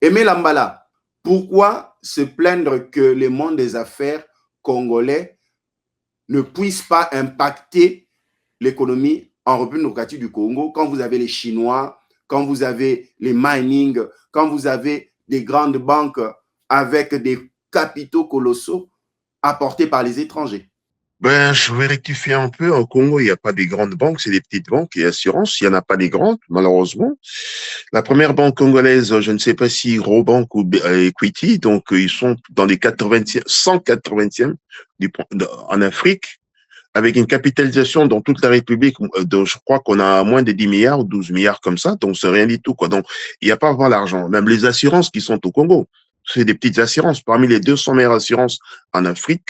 Aimé Lambala, pourquoi se plaindre que le monde des affaires congolais ne puisse pas impacter l'économie en République démocratique du Congo quand vous avez les Chinois, quand vous avez les mining, quand vous avez des grandes banques avec des capitaux colossaux apportés par les étrangers? Ben, je vais rectifier un peu. Au Congo, il n'y a pas des grandes banques, c'est des petites banques et assurances. Il n'y en a pas des grandes, malheureusement. La première banque congolaise, je ne sais pas si Robank ou Equity, donc ils sont dans les 80e, 180e en Afrique, avec une capitalisation dans toute la République, je crois qu'on a moins de 10 milliards ou 12 milliards comme ça, donc c'est rien du tout, quoi. Donc, il n'y a pas vraiment l'argent. Même les assurances qui sont au Congo, c'est des petites assurances. Parmi les 200 meilleures assurances en Afrique,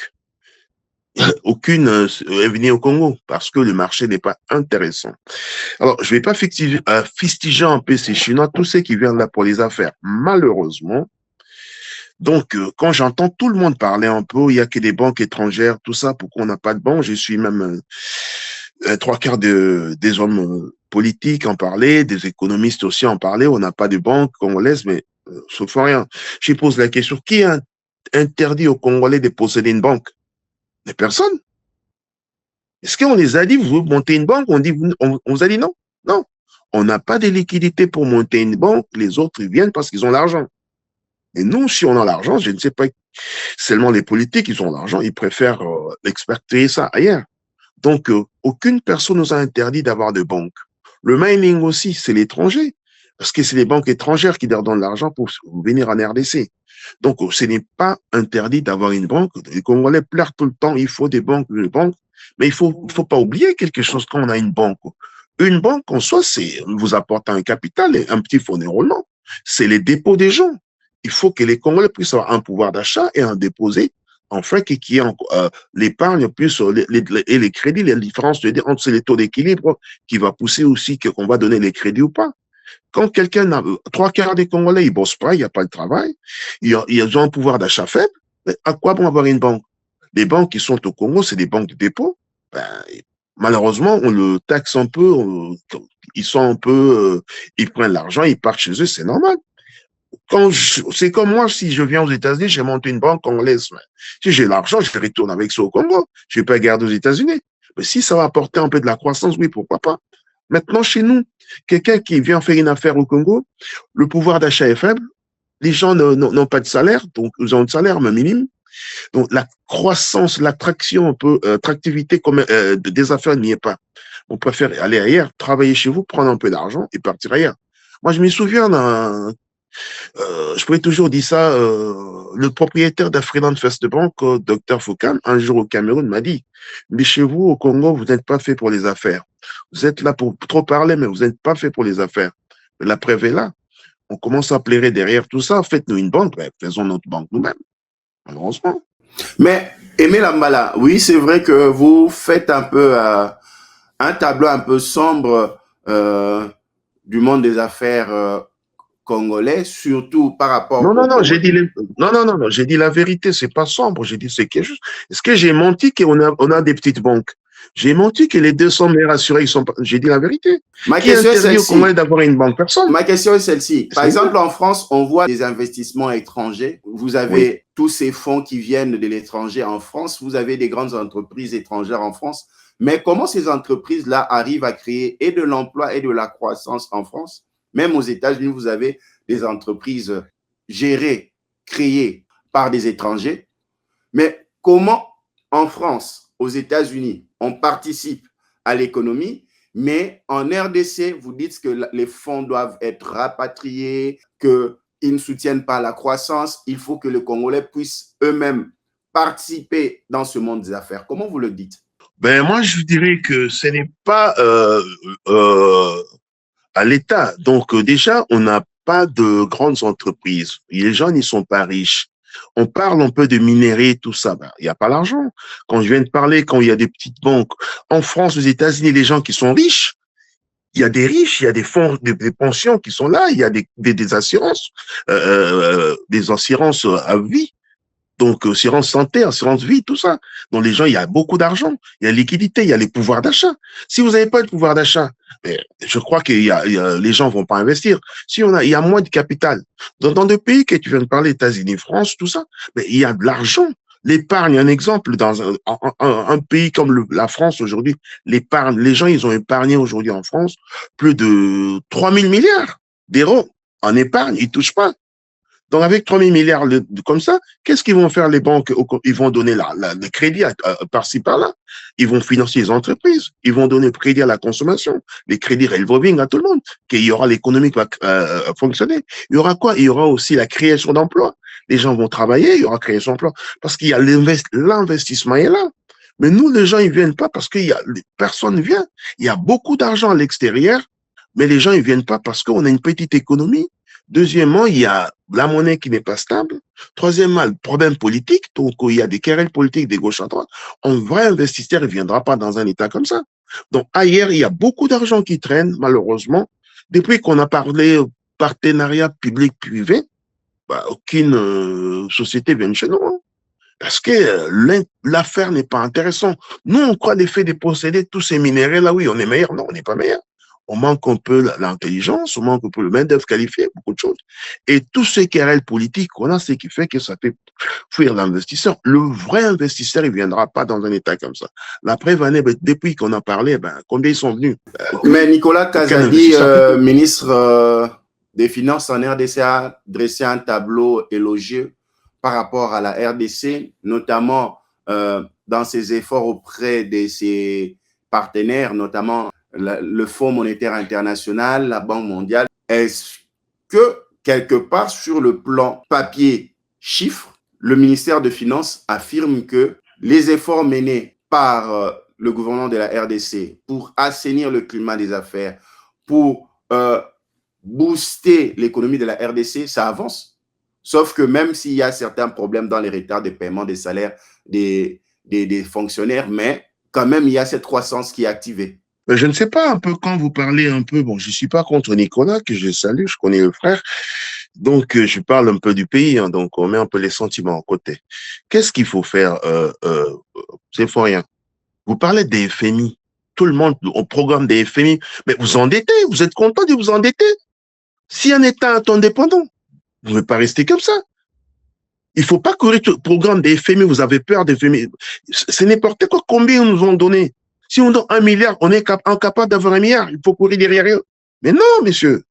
aucune est venue au Congo parce que le marché n'est pas intéressant. Alors, je vais pas fustiger un peu ces Chinois, tous ceux qui viennent là pour les affaires, malheureusement. Donc, quand j'entends tout le monde parler un peu, il y a que des banques étrangères, tout ça, pourquoi on n'a pas de banque? Je suis même trois quarts des hommes politiques en parler, des économistes aussi en parler. On n'a pas de banque congolaise, mais sauf rien. Je pose la question, qui a interdit aux Congolais de posséder une banque? Mais personne. Est-ce qu'on les a dit, vous montez une banque? On vous a dit non. Non. On n'a pas de liquidité pour monter une banque. Les autres, ils viennent parce qu'ils ont l'argent. Et nous, si on a l'argent, je ne sais pas, seulement les politiques, ils ont l'argent, ils préfèrent expatrier ça ailleurs. Donc, aucune personne nous a interdit d'avoir de banque. Le mining aussi, c'est l'étranger. Parce que c'est les banques étrangères qui leur donnent l'argent pour venir en RDC. Donc, ce n'est pas interdit d'avoir une banque. Les Congolais pleurent tout le temps, il faut des banques, des banques. Mais il faut pas oublier quelque chose quand on a une banque. Une banque, en soi, c'est vous apporte un capital et un petit fonds de roulement. C'est les dépôts des gens. Il faut que les Congolais puissent avoir un pouvoir d'achat et un déposer, enfin, qu'il y ait l'épargne plus et les crédits, les différences entre les taux d'équilibre qui va pousser aussi qu'on va donner les crédits ou pas. Quand quelqu'un a trois quarts des Congolais, ils bossent pas, il n'y a pas de travail, ils ont un pouvoir d'achat faible, à quoi bon avoir une banque? Les banques qui sont au Congo, c'est des banques de dépôt. Ben, malheureusement, on le taxe un peu, ils sont un peu, ils prennent l'argent, ils partent chez eux, c'est normal. C'est comme moi, si je viens aux États-Unis, j'ai monté une banque congolaise. Si j'ai l'argent, je retourne avec ça au Congo. Je ne vais pas garder aux États-Unis. Mais si ça va apporter un peu de la croissance, oui, pourquoi pas. Maintenant, chez nous, quelqu'un qui vient faire une affaire au Congo, le pouvoir d'achat est faible, les gens n'ont pas de salaire, donc ils ont un salaire mais minime. Donc la croissance, l'attraction, un peu, attractivité des affaires n'y est pas. On préfère aller ailleurs, travailler chez vous, prendre un peu d'argent et partir ailleurs. Moi, je me souviens je pourrais toujours dire ça, le propriétaire d'Afriland First Bank, Dr Foucan, un jour au Cameroun, m'a dit, mais chez vous, au Congo, vous n'êtes pas fait pour les affaires. Vous êtes là pour trop parler, mais vous n'êtes pas fait pour les affaires. Mais la preuve est là. On commence à plairer derrière tout ça. Faites-nous une banque, ben, faisons notre banque nous-mêmes. Malheureusement. Mais Aimé Lambala, oui, c'est vrai que vous faites un peu un tableau un peu sombre du monde des affaires congolais, surtout par rapport Non, au non, non, j'ai Congo. dit non, non, non, non, j'ai dit la vérité, c'est pas sombre, j'ai dit c'est quelque chose. Est-ce que j'ai menti on a des petites banques? J'ai menti que les 200 000 assurés, ils sont pas, j'ai dit la vérité. Ma Qui question est interdit au Congolais celle-ci. d'avoir une banque? Personne. Ma question est celle-ci. Par C'est vrai. exemple, en France, on voit des investissements étrangers. Vous Oui. avez tous ces fonds qui viennent de l'étranger en France. Vous avez des grandes entreprises étrangères en France. Mais comment ces entreprises-là arrivent à créer et de l'emploi et de la croissance en France? Même aux États-Unis, vous avez des entreprises gérées, créées par des étrangers. Mais comment en France, aux États-Unis, on participe à l'économie, mais en RDC, vous dites que les fonds doivent être rapatriés, qu'ils ne soutiennent pas la croissance, il faut que les Congolais puissent eux-mêmes participer dans ce monde des affaires. Comment vous le dites? Ben, moi, je dirais que ce n'est pas à l'État. Donc, déjà, on n'a pas de grandes entreprises. Les gens n'y sont pas riches. On parle un peu de minerais, tout ça. Ben, il n'y a pas l'argent. Quand je viens de parler, quand il y a des petites banques, en France, aux États-Unis, les gens qui sont riches, il y a des riches, il y a des fonds, des pensions qui sont là, il y a des assurances à vie. Donc, assurance santé, assurance vie, tout ça. Donc, les gens, il y a beaucoup d'argent, il y a liquidité, il y a les pouvoirs d'achat. Si vous n'avez pas de pouvoir d'achat, je crois que les gens vont pas investir. Si il y a moins de capital. Dans des pays que tu viens de parler, États-Unis, France, tout ça, mais il y a de l'argent. L'épargne, un exemple, dans un pays comme la France aujourd'hui, l'épargne, les gens, ils ont épargné aujourd'hui en France plus de 3 000 milliards d'euros en épargne, ils touchent pas. Donc, avec 3 000 milliards comme ça, qu'est-ce qu'ils vont faire les banques? Ils vont donner le crédit par-ci, par-là. Ils vont financer les entreprises. Ils vont donner le crédit à la consommation. Les crédits revolving à tout le monde. Qu'il y aura l'économie qui va fonctionner. Il y aura quoi? Il y aura aussi la création d'emplois. Les gens vont travailler, il y aura création d'emplois. Parce qu'il y a l'investissement est là. Mais nous, les gens, ils viennent pas parce qu'il y a, personne ne vient. Il y a beaucoup d'argent à l'extérieur, mais les gens, ils viennent pas parce qu'on a une petite économie. Deuxièmement, il y a la monnaie qui n'est pas stable. Troisièmement, le problème politique. Donc, il y a des querelles politiques de gauche à droite. Un vrai investisseur ne viendra pas dans un État comme ça. Donc, ailleurs, il y a beaucoup d'argent qui traîne, malheureusement. Depuis qu'on a parlé partenariat public-privé, aucune société vient chez nous. Hein, parce que l'affaire n'est pas intéressante. Nous, on croit l'effet de posséder tous ces minéraux là, oui, on est meilleur. Non, on n'est pas meilleur. On manque un peu l'intelligence, on manque un peu le main-d'œuvre qualifié, beaucoup de choses. Et tous ces querelles politiques qu'on a, c'est qui fait que ça fait fuir l'investisseur. Le vrai investisseur, il viendra pas dans un État comme ça. La preuve, depuis qu'on a parlé, combien ils sont venus? Mais Nicolas Kazadi, ministre des Finances en RDC, a dressé un tableau élogieux par rapport à la RDC, notamment dans ses efforts auprès de ses partenaires, notamment le Fonds monétaire international, la Banque mondiale. Est-ce que, quelque part, sur le plan papier, chiffre, le ministère de Finances affirme que les efforts menés par le gouvernement de la RDC pour assainir le climat des affaires, pour booster l'économie de la RDC, ça avance? Sauf que même s'il y a certains problèmes dans les retards de paiement des salaires des fonctionnaires, mais quand même, il y a cette croissance qui est activée. Je ne sais pas, un peu quand vous parlez un peu, bon, je suis pas contre Nicolas, que je salue, je connais le frère, donc je parle un peu du pays, hein, donc on met un peu les sentiments à côté. Qu'est-ce qu'il faut faire? C'est faut rien. Vous parlez des FMI, tout le monde au programme des FMI, mais vous endettez, vous êtes content de vous endetter? Si un État est indépendant, vous ne pouvez pas rester comme ça. Il faut pas courir tout le programme des FMI, vous avez peur des FMI. C'est n'importe quoi, combien ils nous ont donné? Si on donne 1 milliard, on est incapable d'avoir 1 milliard. Il faut courir derrière eux. Mais non, messieurs.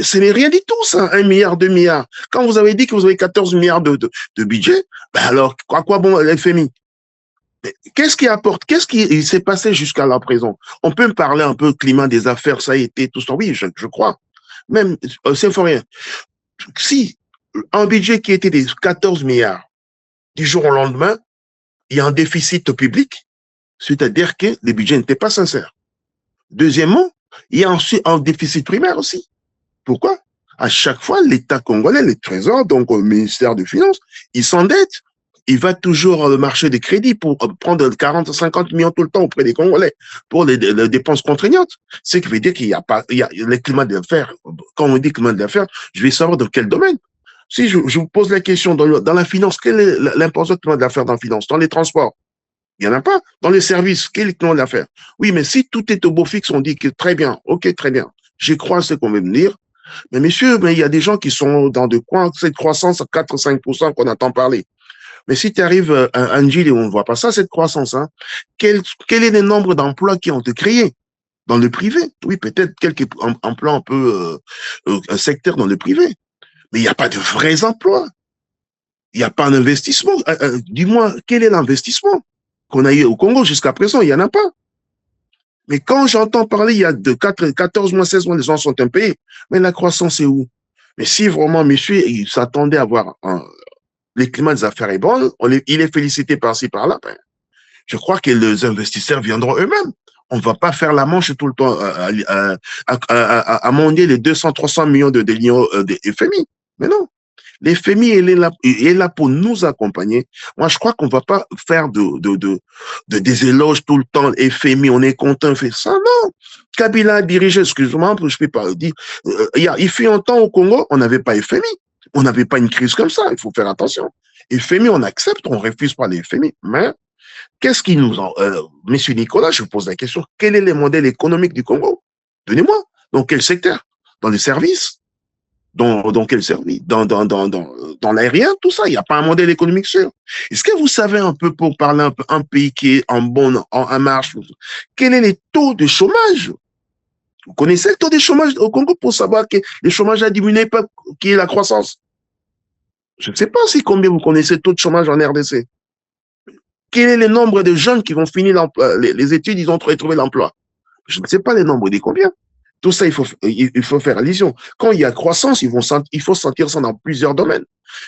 Ce n'est rien du tout, ça, 1 milliard, 2 milliards. Quand vous avez dit que vous avez 14 milliards de budget, alors, quoi bon, l'FMI? Qu'est-ce qui apporte? Qu'est-ce qui s'est passé jusqu'à la présent? On peut me parler un peu climat des affaires, ça a été tout ça. Oui, je crois. Même, c'est pour rien. Si un budget qui était des 14 milliards, du jour au lendemain, il y a un déficit public, c'est-à-dire que les budgets n'étaient pas sincères. Deuxièmement, il y a ensuite un déficit primaire aussi. Pourquoi? À chaque fois, l'État congolais, les trésors, donc au ministère des Finances, il s'endette. Il va toujours au marché des crédits pour prendre 40, 50 millions tout le temps auprès des Congolais pour les dépenses contraignantes. Ce qui veut dire qu'il y a pas, il y a le climat d'affaires. Quand on dit climat d'affaires, je vais savoir dans quel domaine. Si je vous pose la question dans la finance, quel est l'importance du climat d'affaires dans la finance? Dans les transports? Il n'y en a pas. Dans les services, quel est le climat d'affaires? Oui, mais si tout est au beau fixe, on dit que très bien, ok, très bien. Je crois ce qu'on veut me dire. Mais messieurs, mais il y a des gens qui sont dans de coins, cette croissance à 4-5% qu'on entend parler. Mais si tu arrives à un deal et on ne voit pas ça, cette croissance, hein, quel est le nombre d'emplois qui ont été créés dans le privé? Oui, peut-être quelques emplois un peu, un secteur dans le privé. Mais il n'y a pas de vrais emplois. Il n'y a pas d'investissement. Dis-moi, quel est l'investissement qu'on a eu au Congo jusqu'à présent? Il n'y en a pas. Mais quand j'entends parler, il y a de 14 mois, 16 mois, les gens sont impayés. Mais la croissance est où? Mais si vraiment, monsieur, il s'attendait à avoir les climats des affaires est bon, il est félicité par-ci, par-là, je crois que les investisseurs viendront eux-mêmes. On ne va pas faire la manche tout le temps à monter les 200, 300 millions de lions de FMI. Mais non. Les FMI, il est là pour nous accompagner. Moi, je crois qu'on ne va pas faire des éloges tout le temps. FMI, on est content, on fait ça. Non. Kabila a dirigé, excuse-moi, je ne peux pas dire. Il fut un temps au Congo, on n'avait pas FMI. On n'avait pas une crise comme ça. Il faut faire attention. FMI, on accepte, on refuse pas les FMI. Mais qu'est-ce qui nous en... Monsieur Nicolas, je vous pose la question, quel est le modèle économique du Congo? Donnez-moi. Dans quel secteur? Dans les services? Dans quel service? Dans l'aérien, tout ça. Il n'y a pas un modèle économique sûr. Est-ce que vous savez un peu, pour parler un peu, un pays qui est en marche, quel est le taux de chômage? Vous connaissez le taux de chômage au Congo pour savoir que le chômage a diminué, qui est la croissance? Je ne sais pas si combien vous connaissez le taux de chômage en RDC. Quel est le nombre de jeunes qui vont finir les études, ils ont trouvé l'emploi? Je ne sais pas les nombres des combien. Tout ça, il faut faire allusion. Quand il y a croissance, il faut sentir ça dans plusieurs domaines.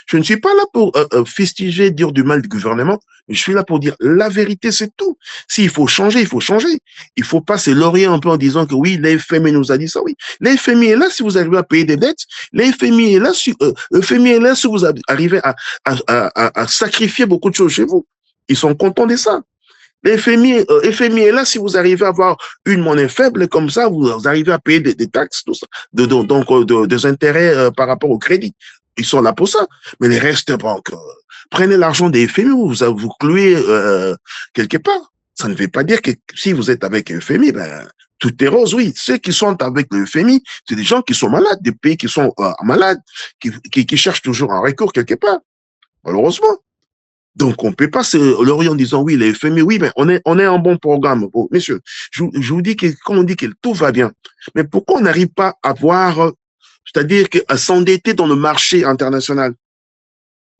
Je ne suis pas là pour fustiger, dire du mal du gouvernement, mais je suis là pour dire la vérité, c'est tout. S'il faut changer, il faut changer. Il faut pas se laurier un peu en disant que oui, l'FMI nous a dit ça, oui. L'FMI est là si vous arrivez à payer des dettes. L'FMI est là si vous arrivez à sacrifier beaucoup de choses chez vous. Ils sont contents de ça. FMI est là si vous arrivez à avoir une monnaie faible comme ça, vous arrivez à payer des taxes, tout ça, des intérêts par rapport au crédit. Ils sont là pour ça. Mais les restes banques, prenez l'argent des FMI, vous clouez quelque part. Ça ne veut pas dire que si vous êtes avec un FMI, ben, tout est rose, oui. Ceux qui sont avec le FMI, c'est des gens qui sont malades, des pays qui sont malades, qui cherchent toujours un recours quelque part, malheureusement. Donc, on ne peut pas se leurrer en disant oui, les FMI, oui, mais on est en bon programme. Oh, messieurs, je vous dis que quand on dit que tout va bien, mais pourquoi on n'arrive pas à voir, c'est-à-dire à s'endetter dans le marché international?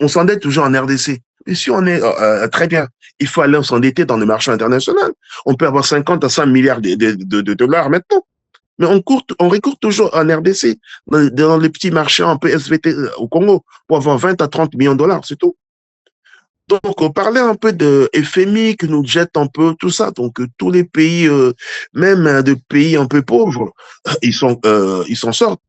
On s'endette toujours en RDC. Et si on est très bien, il faut aller s'endetter dans le marché international. On peut avoir 50 à 100 milliards de dollars maintenant. Mais on recourt toujours en RDC, dans les petits marchés un peu SVT au Congo, pour avoir 20 à 30 millions de dollars, c'est tout. Donc, on parlait un peu de FMI qui nous jette un peu tout ça. Donc, tous les pays, même de pays un peu pauvres, ils s'en sortent.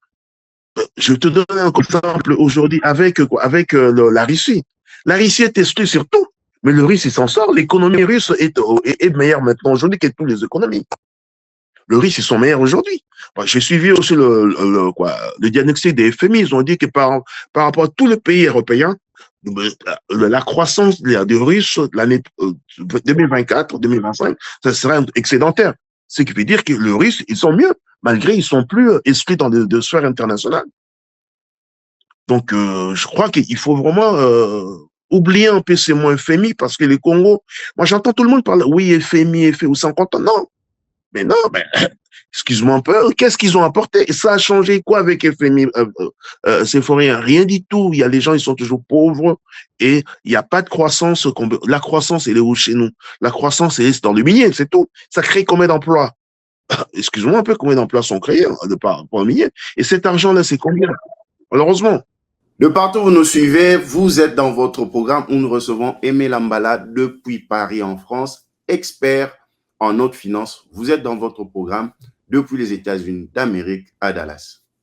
Je te donne un exemple aujourd'hui avec la Russie. La Russie est exclue sur tout, mais le Russe, il s'en sort. L'économie russe est meilleure maintenant aujourd'hui que toutes les économies. Le Russe, ils sont meilleurs aujourd'hui. J'ai suivi aussi le diagnostic des FMI. Ils ont dit que par rapport à tous les pays européens, la croissance des Russes l'année 2024-2025, ça serait excédentaire. Ce qui veut dire que les Russes, ils sont mieux, malgré ils sont plus exclus dans de sphères internationales. Donc, je crois qu'il faut vraiment oublier un peu ces mots FMI, parce que les Congo, moi j'entends tout le monde parler, oui, FMI, FMI, ou sans compte, non. Mais non, mais excuse-moi un peu, qu'est-ce qu'ils ont apporté? Ça a changé quoi avec FMI? C'est pour rien du tout. Il y a les gens, ils sont toujours pauvres et il n'y a pas de croissance. La croissance, elle est où chez nous? La croissance, elle est dans le minier, c'est tout. Ça crée combien d'emplois? Excuse-moi un peu, combien d'emplois sont créés par un minier? Et cet argent-là, c'est combien? Malheureusement. De partout où vous nous suivez, vous êtes dans votre programme où nous recevons Aimé Lambala depuis Paris en France, expert en haute finance. Vous êtes dans votre programme depuis les États-Unis d'Amérique à Dallas.